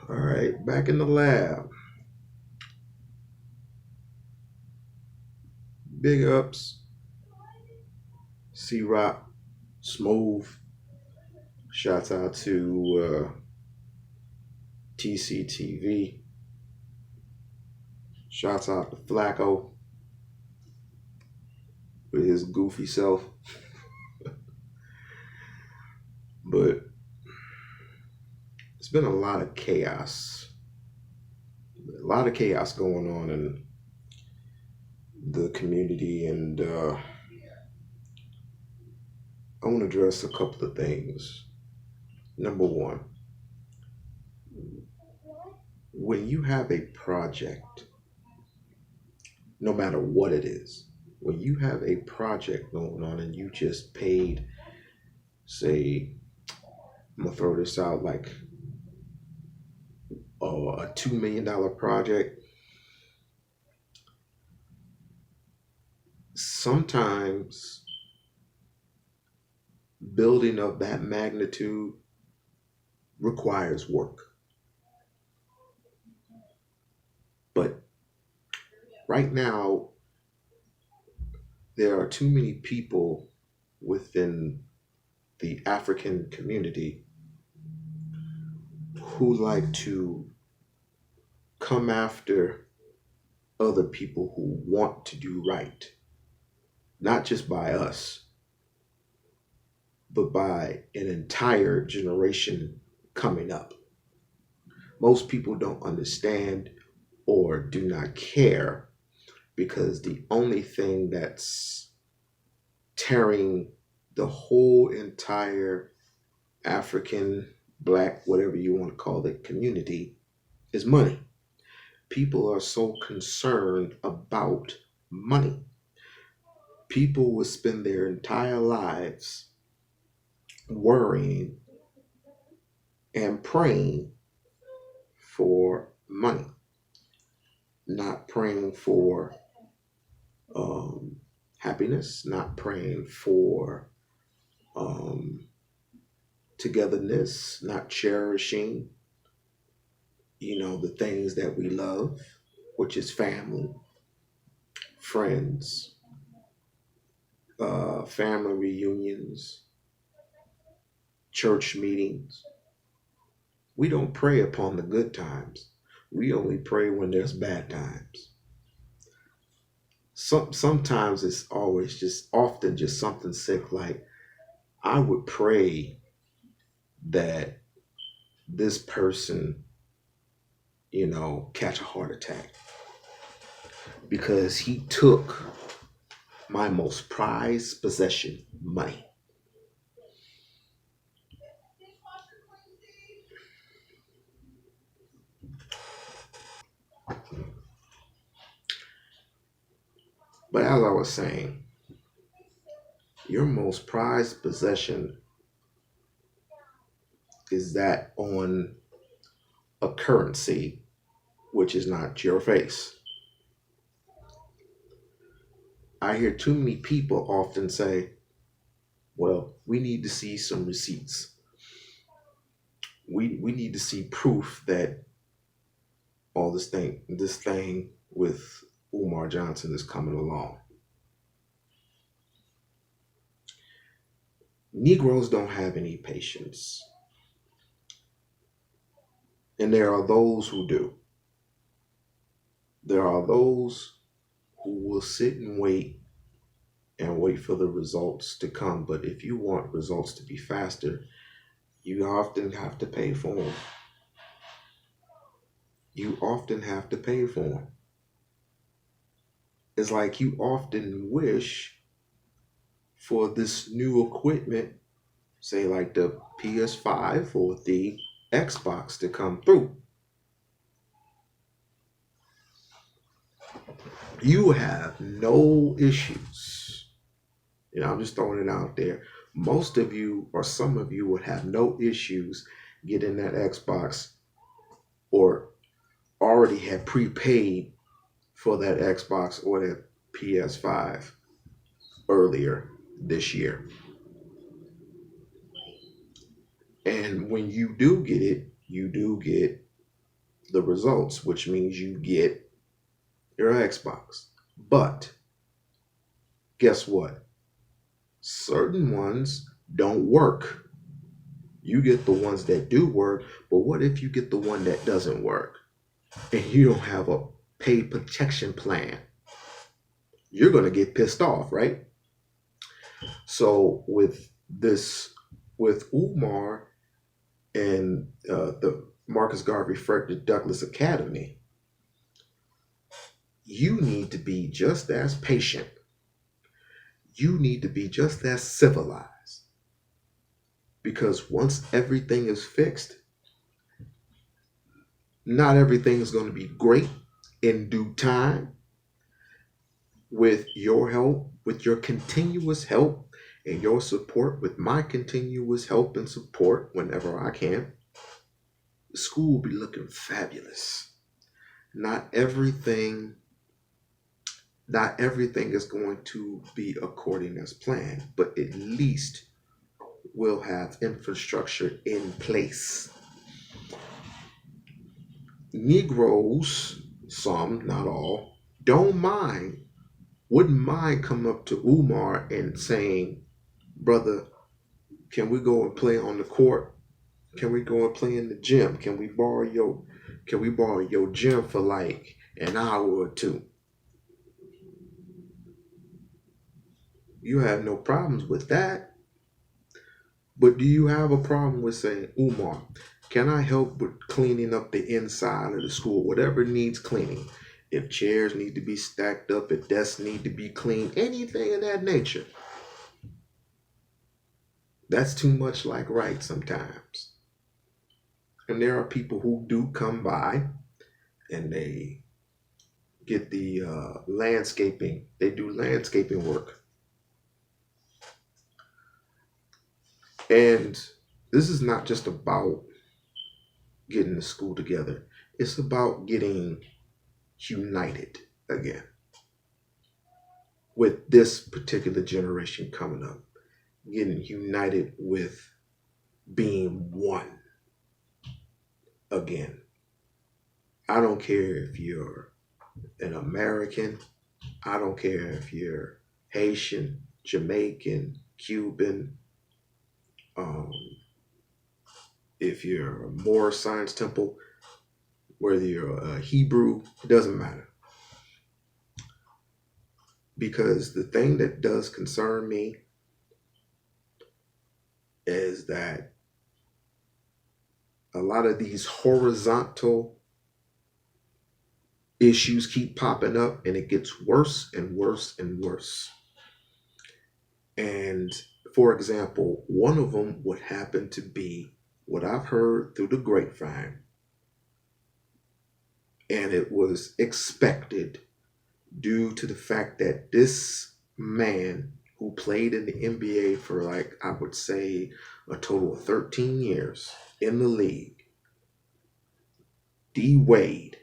All right, back in the lab. Big ups, C Rock, Smooth. Shouts out to TCTV. Shouts out to Flacco with his goofy self. But it's been a lot of chaos. A lot of chaos going on in the community, and I want to address a couple of things. Number one, when you have a project, no matter what it is, when you have a project going on and you just paid, say, I'm gonna throw this out like a $2 million project, sometimes building of that magnitude requires work. But right now, there are too many people within the African community who like to come after other people who want to do right, not just by us, but by an entire generation coming up. Most people don't understand or do not care because the only thing that's tearing the whole entire African, black, whatever you want to call it, community is money. People are so concerned about money. People will spend their entire lives worrying and praying for money, not praying for happiness, not praying for um, togetherness, not cherishing, the things that we love, which is family, friends, family reunions, church meetings. We don't pray upon the good times. We only pray when there's bad times. Sometimes it's always just often just something sick like I would pray that this person, catch a heart attack because he took my most prized possession, money. But as I was saying, your most prized possession is that on a currency which is not your face. I hear too many people often say, well, we need to see some receipts. We need to see proof that all this thing with Umar Johnson is coming along. Negroes don't have any patience, and there are those who do. There are those who will sit and wait for the results to come. But if you want results to be faster, you often have to pay for them. You often have to pay for them. It's like you often wish for this new equipment, say like the PS5 or the Xbox, to come through. You have no issues. I'm just throwing it out there. Most of you, or some of you, would have no issues getting that Xbox or already have prepaid for that Xbox or that PS5 earlier this year. And when you do get it, you do get the results, which means you get your Xbox. But guess what? Certain ones don't work. You get the ones that do work, but what if you get the one that doesn't work and you don't have a paid protection plan? You're going to get pissed off, right? So with Umar and the Marcus Garvey Frederick Douglass Academy, you need to be just as patient. You need to be just as civilized. Because once everything is fixed, not everything is going to be great in due time. With your help, with your continuous help and your support, with my continuous help and support whenever I can, the school will be looking fabulous. Not everything, not everything is going to be according as planned, but at least we'll have infrastructure in place. Negroes, some, not all, wouldn't mind coming up to Umar and saying, brother, can we go and play on the court? Can we go and play in the gym? Can we borrow your gym for like an hour or two? You have no problems with that. But do you have a problem with saying, Umar, can I help with cleaning up the inside of the school? Whatever needs cleaning. If chairs need to be stacked up, if desks need to be cleaned, anything of that nature. That's too much like right sometimes. And there are people who do come by and they get the landscaping. They do landscaping work. And this is not just about getting the school together. It's about getting united again with this particular generation coming up. Getting united with being one again. I don't care if you're an American. I don't care if you're Haitian, Jamaican, Cuban, if you're a Moorish Science Temple, whether you're a Hebrew, it doesn't matter. Because the thing that does concern me is that a lot of these horizontal issues keep popping up and it gets worse and worse and worse. And for example, one of them would happen to be what I've heard through the grapevine. And it was expected due to the fact that this man who played in the NBA for like, I would say, a total of 13 years in the league, Dwayne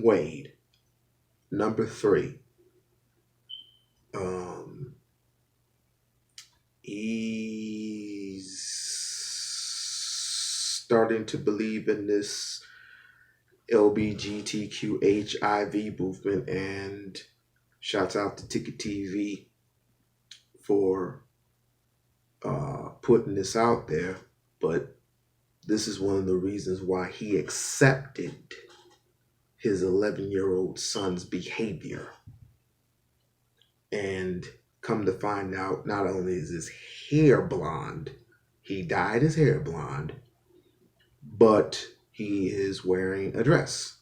Wade, number 3. He's starting to believe in this LBGTQ HIV movement, and shouts out to Ticket TV for putting this out there. But this is one of the reasons why he accepted his 11-year-old son's behavior. And come to find out, not only is his hair blonde, he dyed his hair blonde, but he is wearing a dress.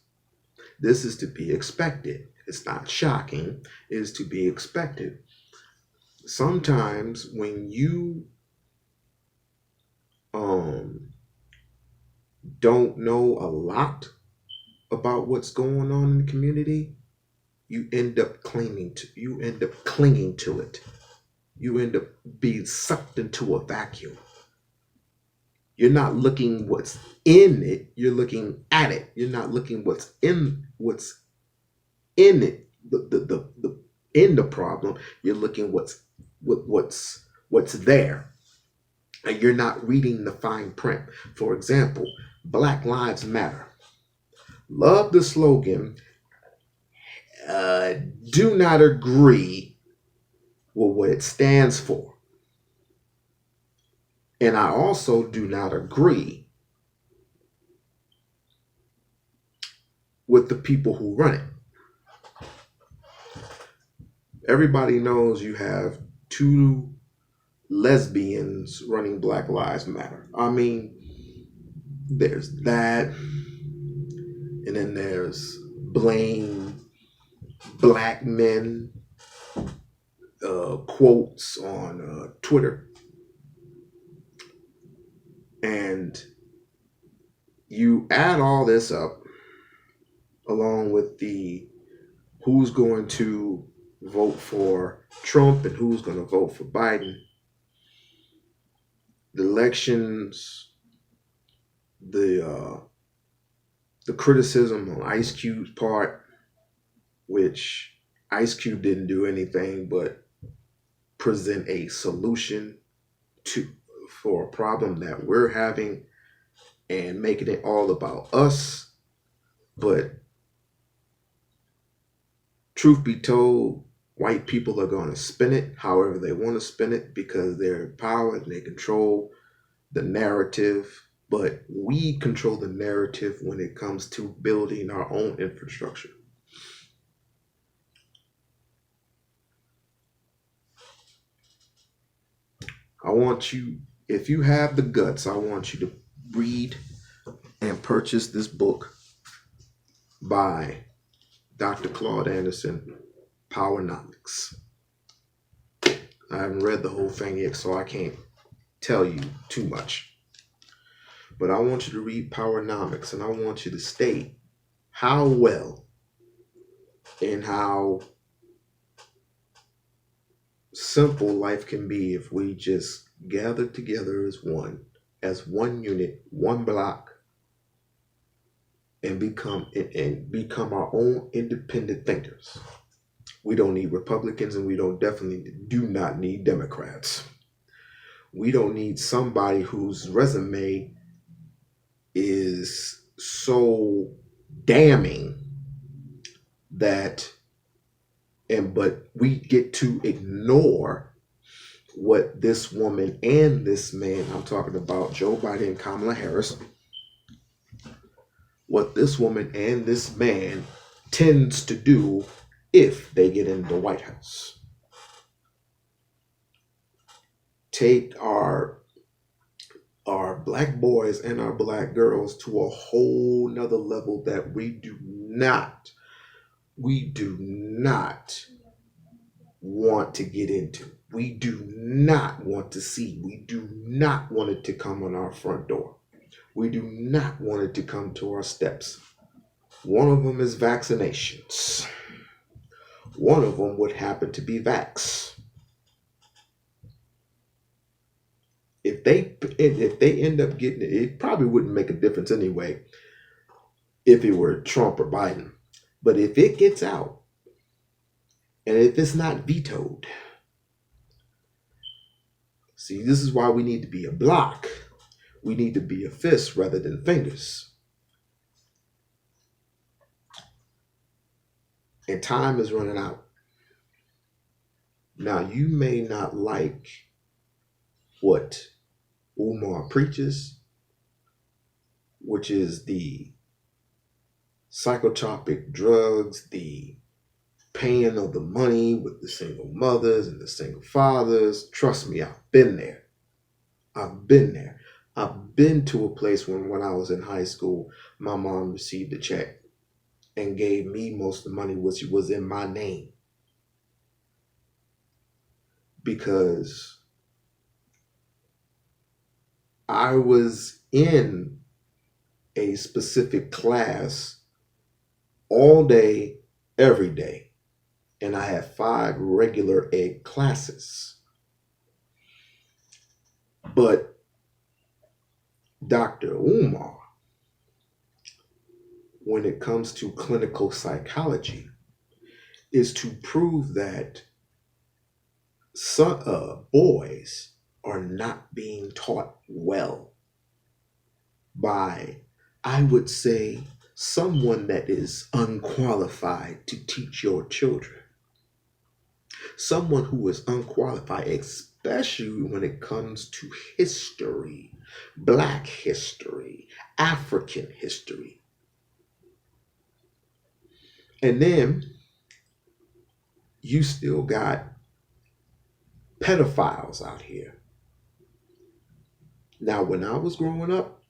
This is to be expected. It's not shocking. It is to be expected. Sometimes when you don't know a lot about what's going on in the community, you end up clinging to it. You end up being sucked into a vacuum. You're not looking what's in it, you're looking at it. You're not looking what's in it, the in the problem. You're looking what's there. and you're not reading the fine print. For example, Black Lives Matter. Love the slogan, uh, do not agree with what it stands for. And I also do not agree with the people who run it. Everybody knows you have two lesbians running Black Lives Matter. I mean, there's that, and then there's blame black men quotes on Twitter. And you add all this up along with the who's going to vote for Trump and who's going to vote for Biden. The elections, the criticism on Ice Cube's part, which Ice Cube didn't do anything but present a solution for a problem that we're having and making it all about us. But truth be told, white people are going to spin it however they want to spin it because they're in power and they control the narrative. But we control the narrative when it comes to building our own infrastructure. I want you, if you have the guts, I want you to read and purchase this book by Dr. Claude Anderson, Powernomics. I haven't read the whole thing yet, so I can't tell you too much. But I want you to read Powernomics, and I want you to state how well and how simple life can be if we just gather together as one unit, one block, and become our own independent thinkers. We don't need Republicans, and we definitely do not need Democrats. We don't need somebody whose resume is so damning but we get to ignore what this woman and this man, I'm talking about Joe Biden and Kamala Harris, what this woman and this man tends to do if they get in the White House. Take our black boys and our black girls to a whole nother level that we do not want to get into. We do not want to see. We do not want it to come on our front door. We do not want it to come to our steps. One of them is vaccinations. One of them would happen to be vax. If they end up getting it, it probably wouldn't make a difference anyway if it were Trump or Biden. But if it gets out, and if it's not vetoed, see, this is why we need to be a block. We need to be a fist rather than fingers. And time is running out. Now, you may not like what Umar preaches, which is the psychotropic drugs, the paying of the money with the single mothers and the single fathers. Trust me, I've been there. I've been to a place when I was in high school, my mom received a check and gave me most of the money, which was in my name. Because I was in a specific class all day, every day. And I had 5 regular ed classes. But Dr. Umar, when it comes to clinical psychology, is to prove that some boys are not being taught well by, I would say, someone that is unqualified to teach your children. Someone who is unqualified, especially when it comes to history, Black history, African history. And then you still got pedophiles out here. Now, when I was growing up,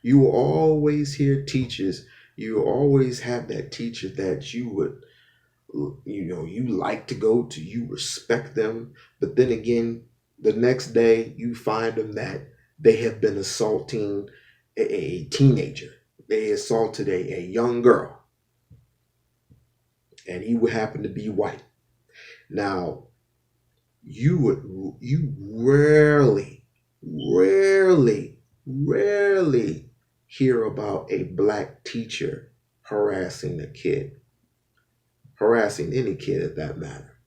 you will always hear teachers, you will always have that teacher that you would, you like to go to, you respect them, but then again, the next day you find them that they have been assaulting a teenager. They assaulted a young girl, and he would happen to be white. Now, you rarely hear about a Black teacher harassing a kid, harassing any kid at that matter.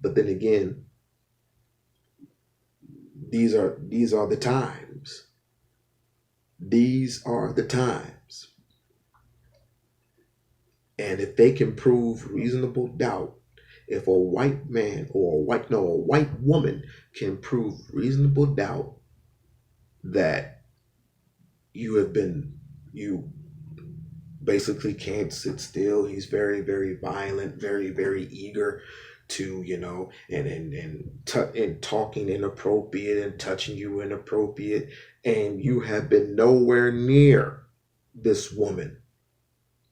But then again, these are the times. These are the times. And if they can prove reasonable doubt, if a white man or a white woman can prove reasonable doubt that you basically can't sit still. He's very, very violent, very, very eager to, and talking inappropriate and touching you inappropriate, and you have been nowhere near this woman.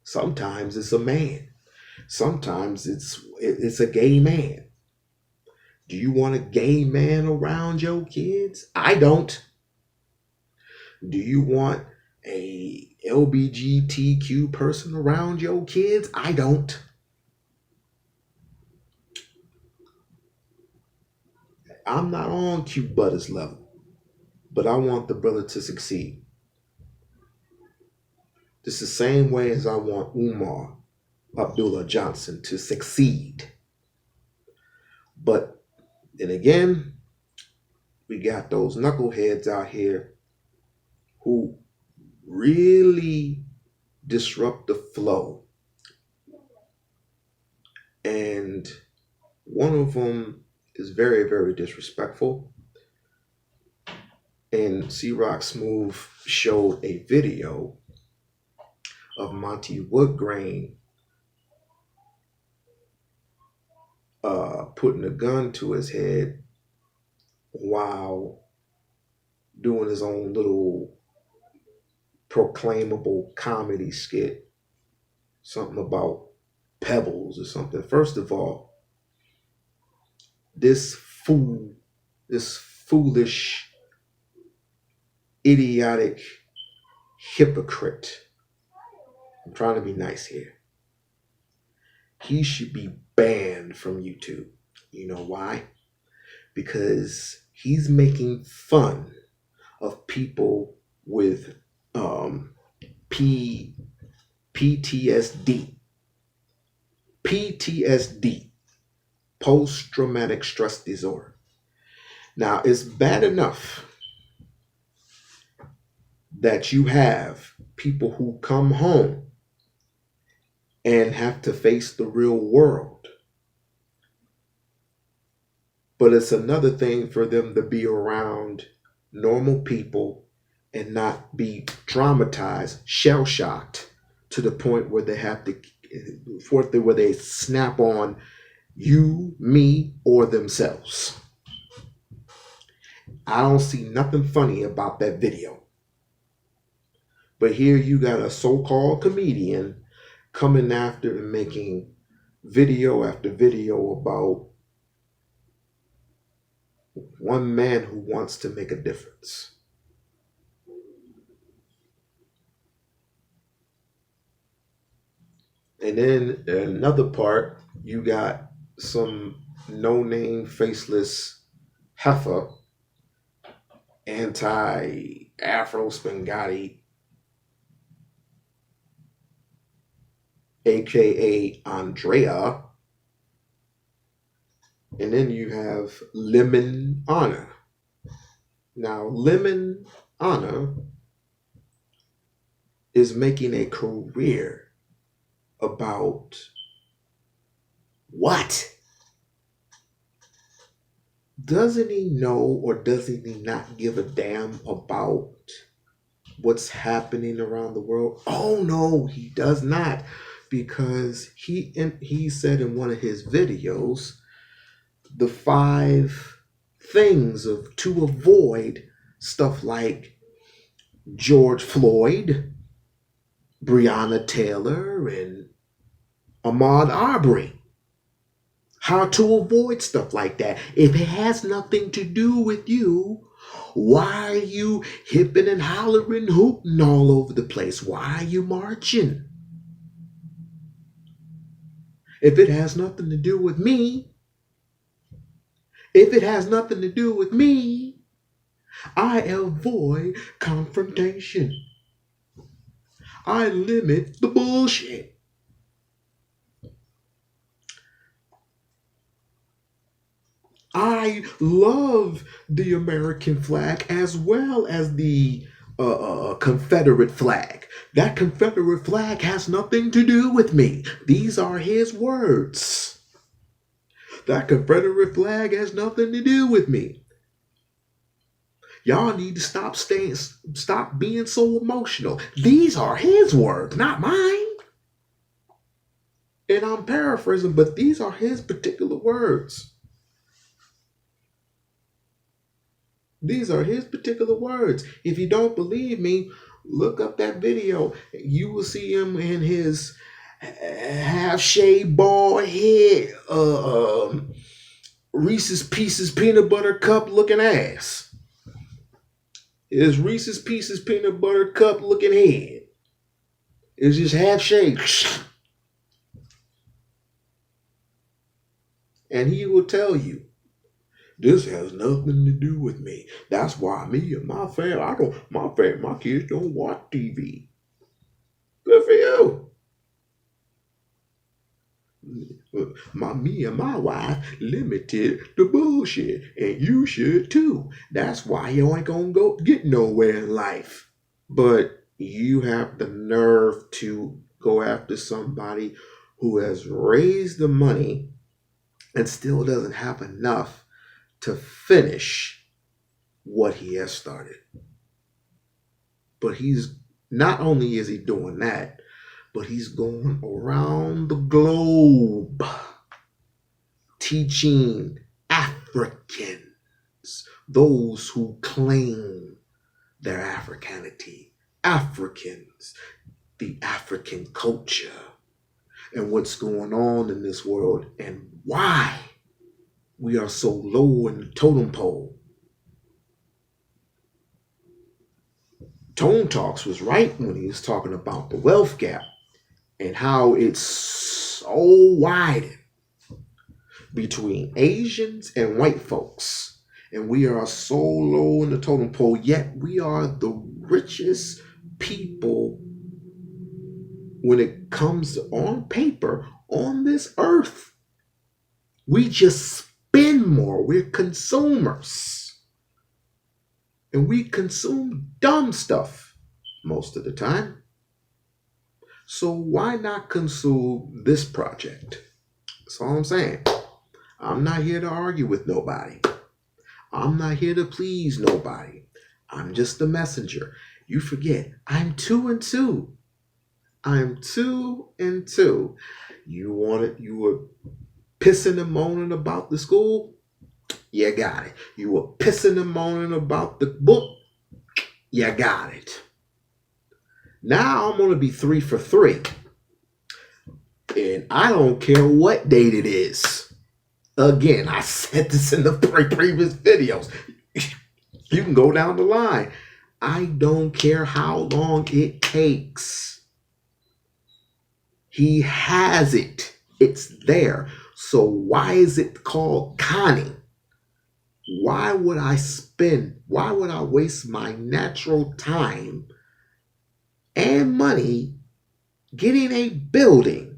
Sometimes it's a man. Sometimes it's a gay man. Do you want a gay man around your kids? I don't. Do you want a LGBTQ person around your kids? I don't. I'm not on cute butters level, but I want the brother to succeed. Just the same way as I want Umar Johnson to succeed. But then again, we got those knuckleheads out here who really disrupt the flow. And one of them is very, very disrespectful. And C-Rock Smooth showed a video of Monty Woodgrain putting a gun to his head while doing his own little proclaimable comedy skit, something about pebbles or something. First of all, this foolish, idiotic hypocrite, I'm trying to be nice here, he should be banned from YouTube. You know why? Because he's making fun of people with PTSD, post-traumatic stress disorder. Now, it's bad enough that you have people who come home and have to face the real world. But it's another thing for them to be around normal people and not be traumatized, shell-shocked to the point where they have to, where they snap on you, me, or themselves. I don't see nothing funny about that video. But here you got a so-called comedian coming after and making video after video about one man who wants to make a difference. And then another part, you got some no-name, faceless heifer, anti-Afro Spaghetti, aka Andrea, And then you have Lemon Honor. Now, Lemon Honor is making a career about what? Doesn't he know, or doesn't he not give a damn about what's happening around the world? Oh no, he does not, because he said in one of his videos the 5 things of to avoid stuff like George Floyd, Breonna Taylor, and Ahmaud Arbery. How to avoid stuff like that. If it has nothing to do with you, why are you hipping and hollering, hooting all over the place? Why are you marching? If it has nothing to do with me, if it has nothing to do with me, I avoid confrontation. I limit the bullshit. I love the American flag as well as the Confederate flag. That Confederate flag has nothing to do with me. These are his words. That Confederate flag has nothing to do with me. Y'all need to stop being so emotional. These are his words, not mine. And I'm paraphrasing, but these are his particular words. These are his particular words. If you don't believe me, look up that video. You will see him in his half-shaved bald head, Reese's Pieces peanut butter cup looking ass. His Reese's Pieces peanut butter cup looking head. It's just half-shaved. And he will tell you, this has nothing to do with me. That's why me and my family, my kids don't watch TV. Good for you. Me and my wife limited the bullshit, and you should too. That's why you ain't gonna go get nowhere in life. But you have the nerve to go after somebody who has raised the money and still doesn't have enough to finish what he has started. But he's not only is he doing that, but he's going around the globe teaching Africans, those who claim their Africanity, Africans, the African culture, and what's going on in this world, and why we are so low in the totem pole. Tone Talks was right when he was talking about the wealth gap and how it's so wide between Asians and white folks. And we are so low in the totem pole, yet we are the richest people when it comes to, on paper, on this earth. We just spend more. We're consumers. And we consume dumb stuff most of the time. So why not consume this project? That's all I'm saying. I'm not here to argue with nobody. I'm not here to please nobody. I'm just the messenger. You forget, I'm 2 and 2. I'm 2 and 2. You were pissing and moaning about the school? You got it. You were pissing and moaning about the book? You got it. Now I'm going to be 3 for 3. And I don't care what date it is. Again, I said this in the previous videos. You can go down the line. I don't care how long it takes. He has it. It's there. So why is it called conning? Why would I waste my natural time and money getting a building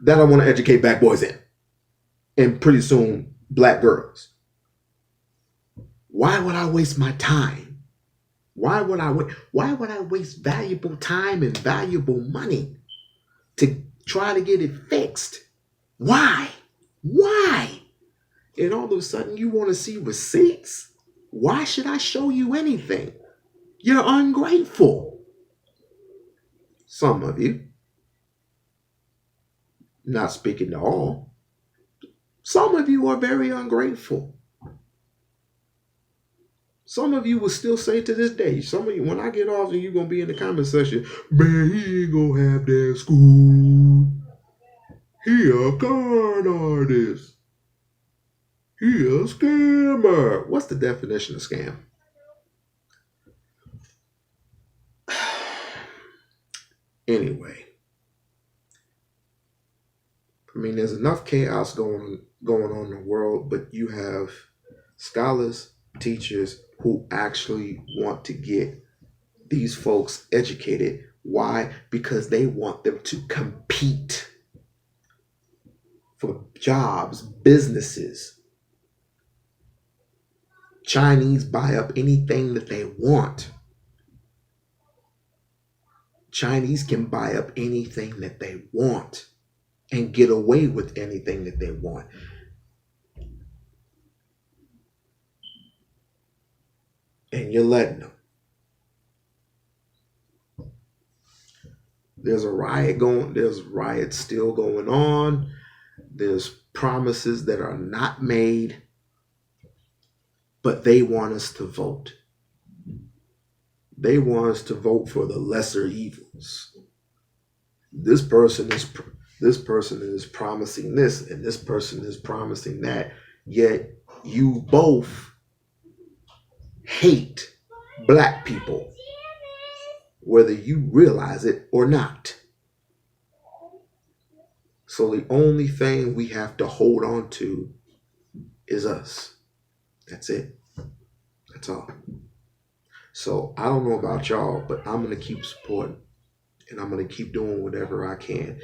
that I want to educate black boys in, and pretty soon black girls. Why would I waste my time? Why would I waste valuable time and valuable money to try to get it fixed? Why? Why? And all of a sudden you want to see receipts? Why should I show you anything? You're ungrateful. Some of you, not speaking to all, some of you are very ungrateful. Some of you will still say to this day, some of you, when I get off and you're going to be in the comment section, man, he ain't going to have that school. He a con artist. He a scammer. What's the definition of scam? Anyway, I mean, there's enough chaos going on in the world, but you have scholars, teachers who actually want to get these folks educated. Why? Because they want them to compete for jobs, businesses. Chinese buy up anything that they want. Chinese can buy up anything that they want and get away with anything that they want. And you're letting them. There's a riot going, there's riots still going on. There's promises that are not made, but they want us to vote. They want us to vote for the lesser evils. This person is promising this, and this person is promising that. Yet you both hate black people, whether you realize it or not. So the only thing we have to hold on to is us. That's it. That's all. So I don't know about y'all, but I'm going to keep supporting, and I'm going to keep doing whatever I can.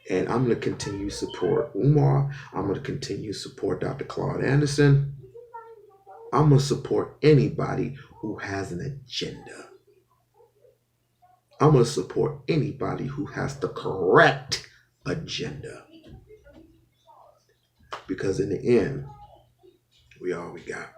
And I'm going to continue to support Umar. I'm going to continue to support Dr. Claude Anderson. I'm going to support anybody who has an agenda. I'm going to support anybody who has the correct agenda. Because in the end, we all we got.